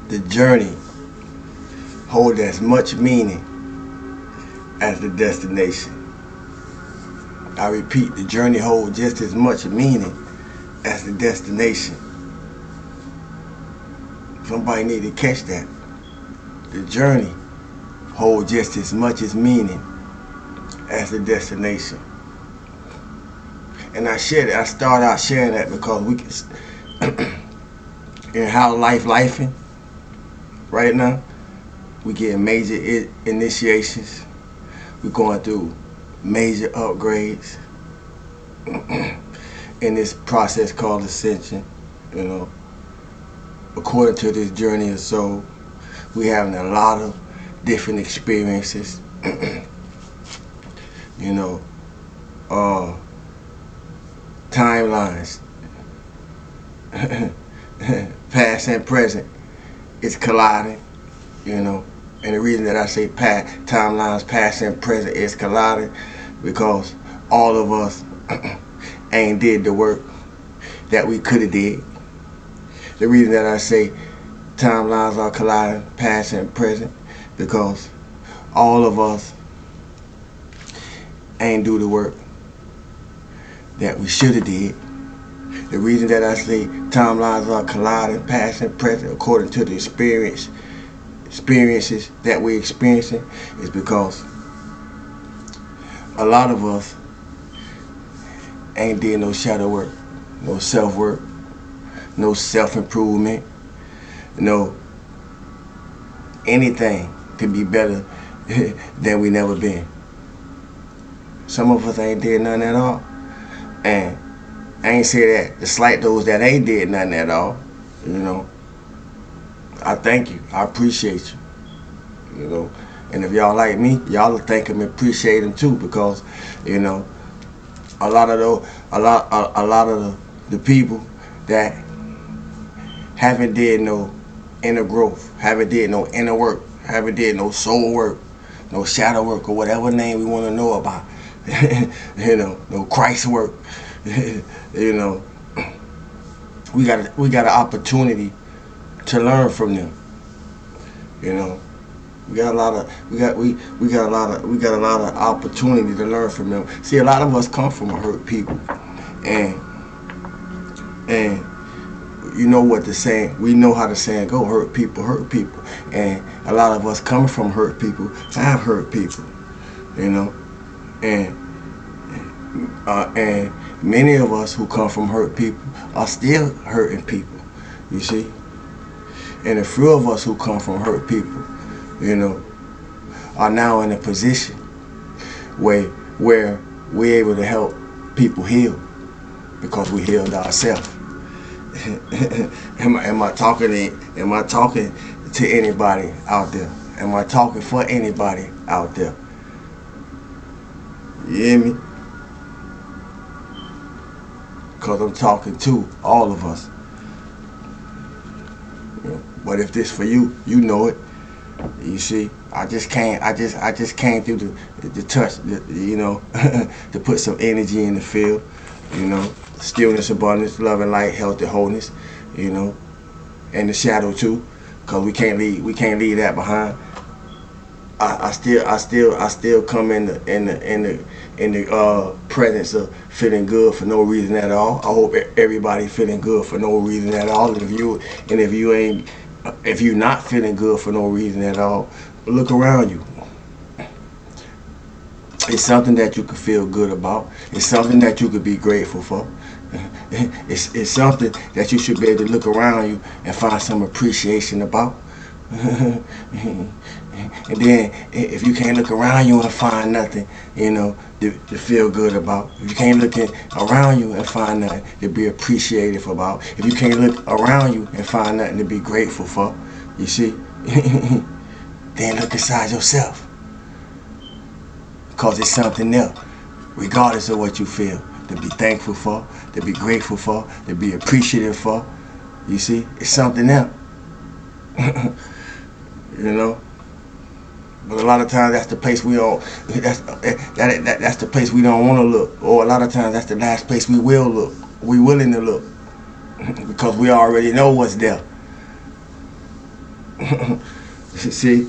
The journey holds as much meaning as the destination. I repeat, the journey holds just as much meaning as the destination. Somebody need to catch that. The journey holds just as much as meaning as the destination. And I start out sharing that because we can, in how lifing right now, we getting major initiations. We're going through major upgrades in this process called ascension. You know, according to this journey of soul, we having a lot of different experiences. You know, timelines, past and present, it's colliding. You know, and the reason that I say timelines, past and present, is colliding because all of us ain't did the work that we could have did. The reason that I say timelines are colliding, past and present, because all of us ain't do the work that we should have did. The reason that I say timelines are colliding, past and present, according to the experiences that we're experiencing, is because a lot of us ain't did no shadow work, no self-work, no self-improvement, no anything to be better than we never been. Some of us ain't did nothing at all. And I ain't say that to slight those that ain't did nothing at all. You know, I thank you. I appreciate you. You know, and if y'all like me, y'all will thank him and appreciate him too, because you know, a lot of the people that haven't did no inner growth, haven't did no inner work, haven't did no soul work, no shadow work, or whatever name we want to know about. You know, no Christ work. You know, we got an opportunity to learn from them. You know, we got a lot of opportunity to learn from them. See, a lot of us come from hurt people, and you know what the saying, we know how the saying go, hurt people, and a lot of us coming from hurt people have hurt people. You know, and many of us who come from hurt people are still hurting people, you see. And a few of us who come from hurt people, you know, are now in a position where we're able to help people heal because we healed ourselves. Am I talking to anybody out there? Am I talking for anybody out there? You hear me? Because I'm talking to all of us. You know, but if this for you, you know it. You see, I just came through the touch, you know, to put some energy in the field. You know, stillness, abundance, love and light, health and wholeness. You know, and the shadow too, because we can't leave that behind. I still come in the presence of feeling good for no reason at all. I hope everybody feeling good for no reason at all. And if you're not feeling good for no reason at all, look around you. It's something that you could feel good about. It's something that you could be grateful for. It's something that you should be able to look around you and find some appreciation about. And then if you can't look around you and find nothing, you know, to feel good about, if you can't look around you and find nothing to be appreciative about, if you can't look around you and find nothing to be grateful for, you see, then look inside yourself, because it's something else, regardless of what you feel, to be thankful for, to be grateful for, to be appreciative for. You see, it's something else. You know. But a lot of times that's the place we don't. That's the place we don't want to look. Or a lot of times that's the last place we will look. We willing to look. because we already know what's there. See,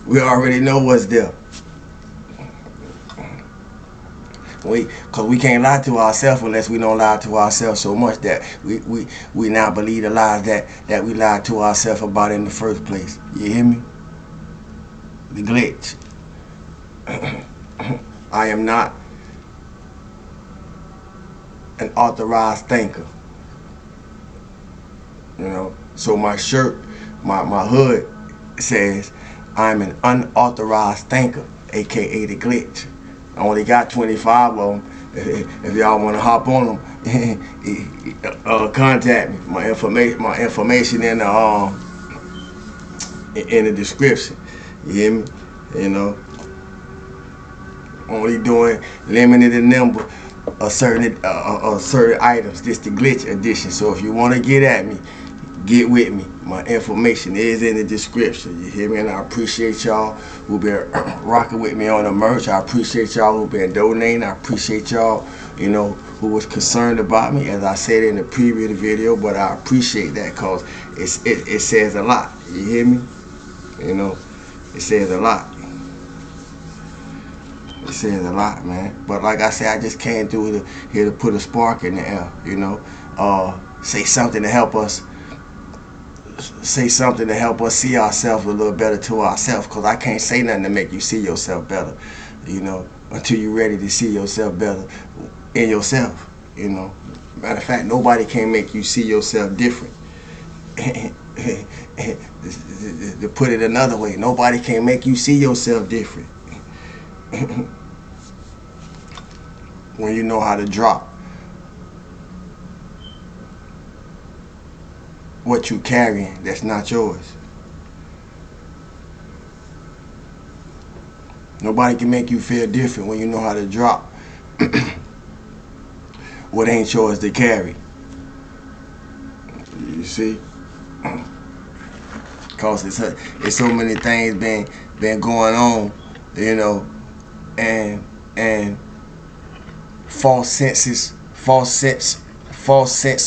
we already know what's there. Because we can't lie to ourselves unless we don't lie to ourselves so much that we now believe the lies that we lied to ourselves about in the first place. You hear me? The glitch. I am not an authorized thinker. You know, so my shirt, my hood says I'm an unauthorized thinker, aka the glitch. I only got 25 of them. If y'all want to hop on them, contact me. My information in the description. You hear me? You know, only doing limited number of certain items. This the glitch edition. So if you want to get at me, get with me. My information is in the description. You hear me? And I appreciate y'all who been rocking with me on the merch. I appreciate y'all who been donating. I appreciate y'all, you know, who was concerned about me, as I said in the previous video. But I appreciate that because it says a lot. You hear me? You know, it says a lot. It says a lot, man. But like I said, I just came through here to put a spark in the air. You know, say something to help us. Say something to help us see ourselves a little better to ourselves, because I can't say nothing to make you see yourself better, you know, until you're ready to see yourself better in yourself, you know. Matter of fact, nobody can make you see yourself different. To put it another way, nobody can make you see yourself different. When you know how to drop what you carrying that's not yours. Nobody can make you feel different when you know how to drop what ain't yours to carry. You see? Cause it's so many things been going on, you know, and false sense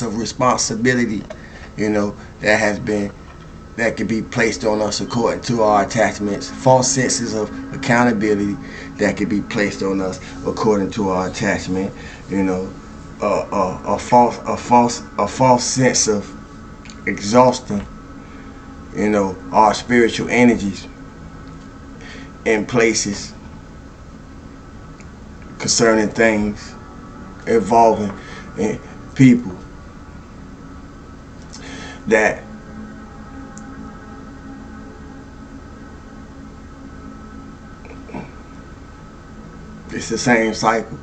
of responsibility, you know, that can be placed on us according to our attachments. False senses of accountability that can be placed on us according to our attachment. You know, a false sense of exhausting, you know, our spiritual energies in places concerning things involving people that it's the same cycle.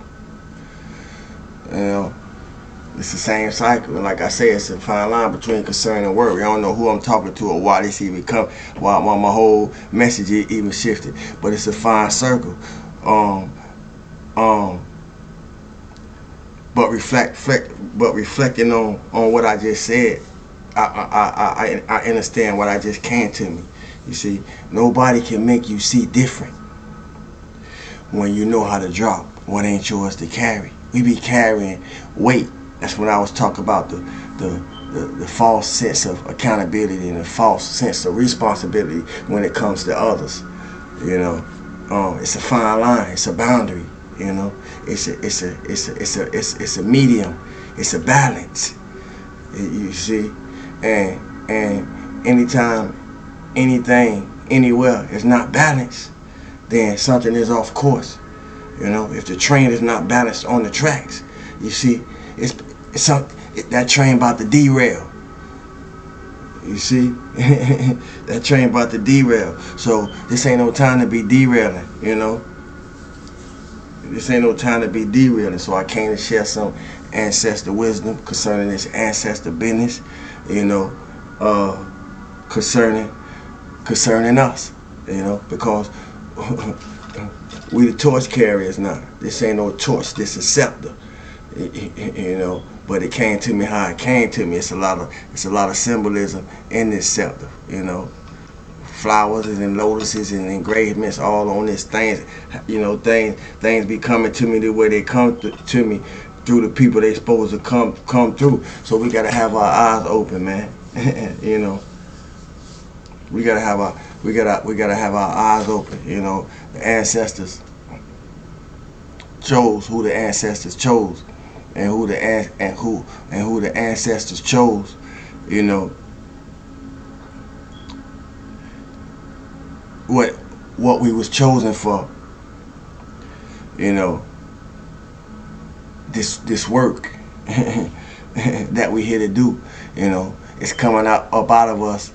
You know, it's the same cycle. And like I say, it's a fine line between concern and worry. I don't know who I'm talking to or why this even come, why my whole message even shifted. But it's a fine circle. But reflecting on what I just said, I understand what I just came to me. You see, nobody can make you see different when you know how to drop what ain't yours to carry. We be carrying weight. That's when I was talking about the false sense of accountability and the false sense of responsibility when it comes to others. You know, it's a fine line. It's a boundary. You know, it's a medium. It's a balance. You see, and anytime anything anywhere is not balanced, then something is off course. You know, if the train is not balanced on the tracks, you see, that train about to derail. You see, that train about to derail. So this ain't no time to be derailing. You know, this ain't no time to be derailing. So I came to share some ancestor wisdom concerning this ancestor business. You know, concerning us. You know, because we the torch carriers now. This ain't no torch. This is scepter. You know, but it came to me how it came to me. It's a lot of symbolism in this scepter. You know, flowers and lotuses and engravements all on this thing. You know, things be coming to me the way they come to me through the people they supposed to come through. So we gotta have our eyes open, man. You know, we gotta have our eyes open. You know, the ancestors chose who the ancestors chose, and who the ancestors chose. You know, what we was chosen for. You know, this work that we here to do. You know, it's coming up out of us,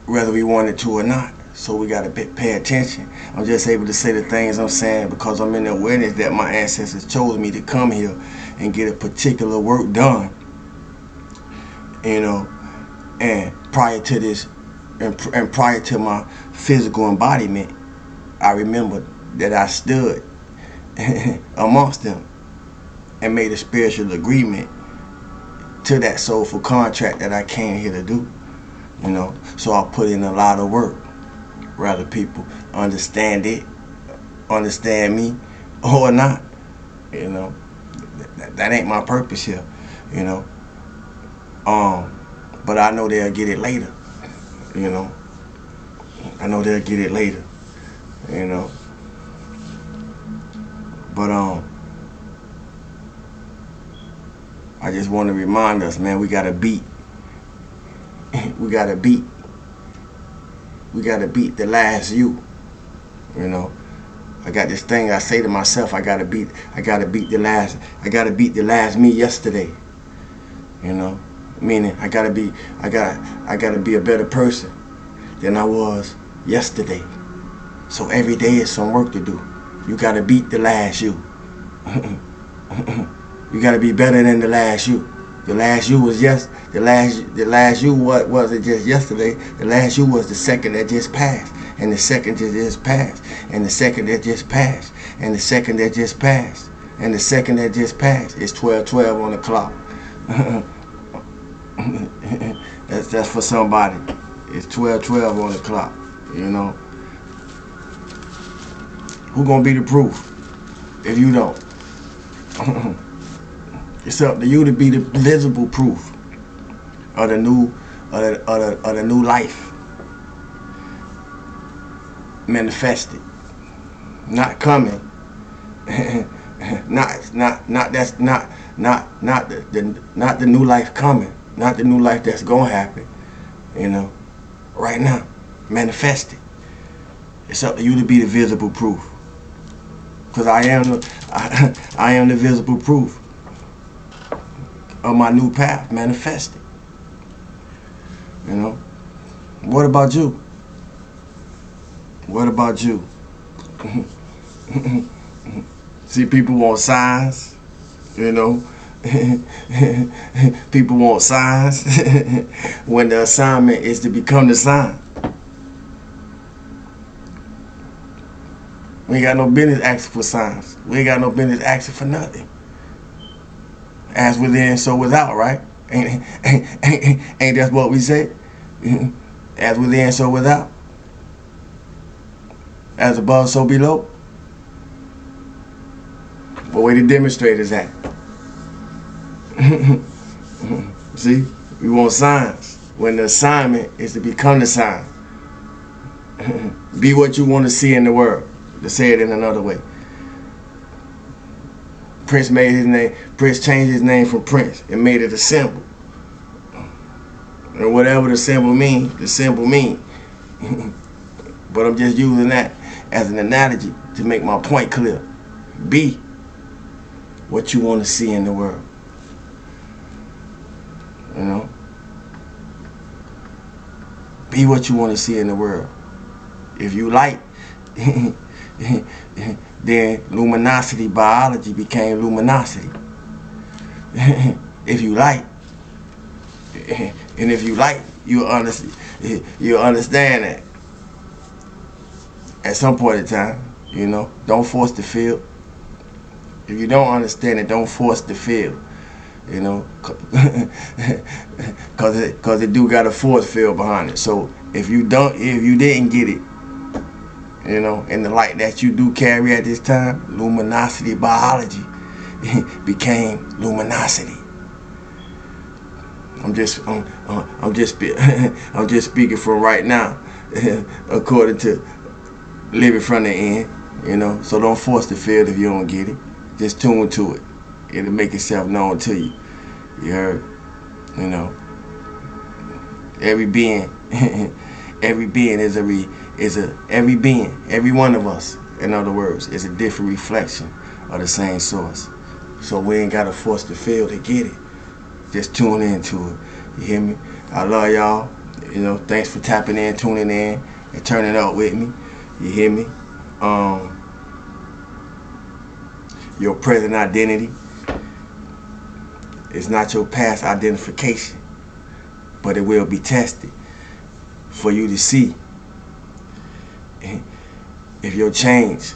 whether we want it to or not. So we gotta pay attention. I'm just able to say the things I'm saying because I'm in the awareness that my ancestors chose me to come here and get a particular work done. You know, and prior to this, and prior to my physical embodiment, I remember that I stood amongst them and made a spiritual agreement to that soulful contract that I came here to do. You know, so I put in a lot of work. Rather people understand it, understand me, or not. You know, that ain't my purpose here. You know, but I know they'll get it later. You know, I know they'll get it later. You know, but I just want to remind us, man, we gotta beat. We gotta beat the last you. You know, I got this thing I say to myself, I gotta beat the last me yesterday. You know, meaning I gotta be a better person than I was yesterday. So every day is some work to do. You gotta beat the last you. You gotta be better than the last you. The last you was the last you wasn't just yesterday. The last you was the second that just passed, and the second that just passed, and the second that just passed, and the second that just passed, and the second that just passed. It's 12:12 on the clock. That's for somebody. It's 12:12 on the clock. You know, who gonna be the proof if you don't? It's up to you to be the visible proof of the new life manifested, not coming, not the new life coming, not the new life that's gonna happen. You know, right now, manifested. It's up to you to be the visible proof, because I am the visible proof of my new path manifested. You know, what about you? What about you? See, people want signs. You know, people want signs when the assignment is to become the sign. We ain't got no business asking for signs. We ain't got no business asking for nothing. As within, so without, right? Ain't that what we say? As within, so without. As above, so below. But where the demonstrators at? See, we want signs when the assignment is to become the sign. Be what you want to see in the world. To say it in another way. Prince changed his name from Prince and made it a symbol. And whatever the symbol means. But I'm just using that as an analogy to make my point clear. Be what you want to see in the world. You know? Be what you want to see in the world. If you light, then luminosity biology became luminosity. If you light, and if you light, you'll understand that at some point in time. You know, don't force the field. If you don't understand it, don't force the field. You know, cause it do got a force field behind it. So if you didn't get it, you know, in the light that you do carry at this time, luminosity biology, became luminosity. I'm just I'm just speaking from right now, according to living from the end. So don't force the field if you don't get it. Just tune to it. It'll make itself known to you. You heard? Every being, every being every being, every one of us, in other words, is a different reflection of the same source. So we ain't gotta force the field to get it. Just tune into it. You hear me? I love y'all. Thanks for tapping in, tuning in, and turning up with me. You hear me? Your present identity is not your past identification, but it will be tested for you to see if your change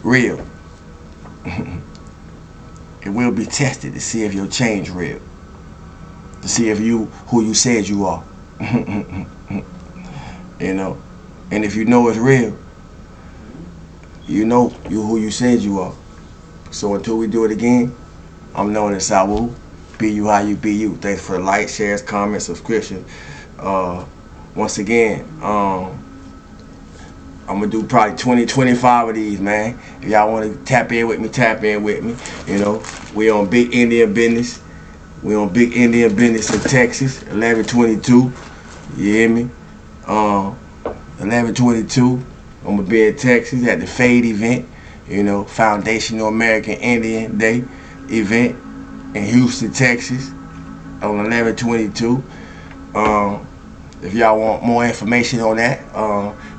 real. It will be tested to see if your change real, to see if you who you said you are. And if you know it's real, you know you who you said you are. So until we do it again, I'm known as Sawu. Be you how you be you. Thanks for the likes, shares, comments, subscription. Once again, I'm gonna do probably 20, 25 of these, man. If y'all want to tap in with me, tap in with me. We on Big Indian Business. We on Big Indian Business in Texas, 1122. You hear me? 1122. I'm gonna be in Texas at the Fade event. Foundational American Indian Day event in Houston, Texas, on 1122. If y'all want more information on that,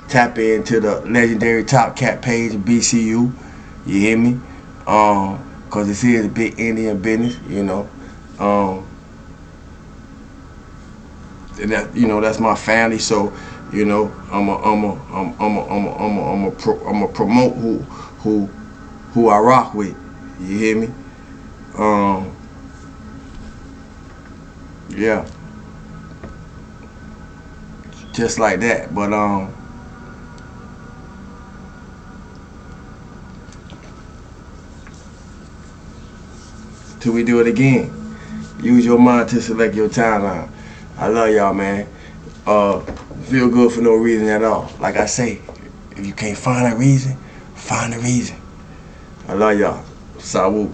tap into the legendary Top Cat page of BCU. You hear me? Cause this is a Big Indian Business. And that's my family. So I'm a promote who I rock with. You hear me? Yeah. Just like that. But till we do it again, use your mind to select your timeline. I love y'all, man. Feel good for no reason at all. Like I say, if you can't find a reason, find a reason. I love y'all. Sawu.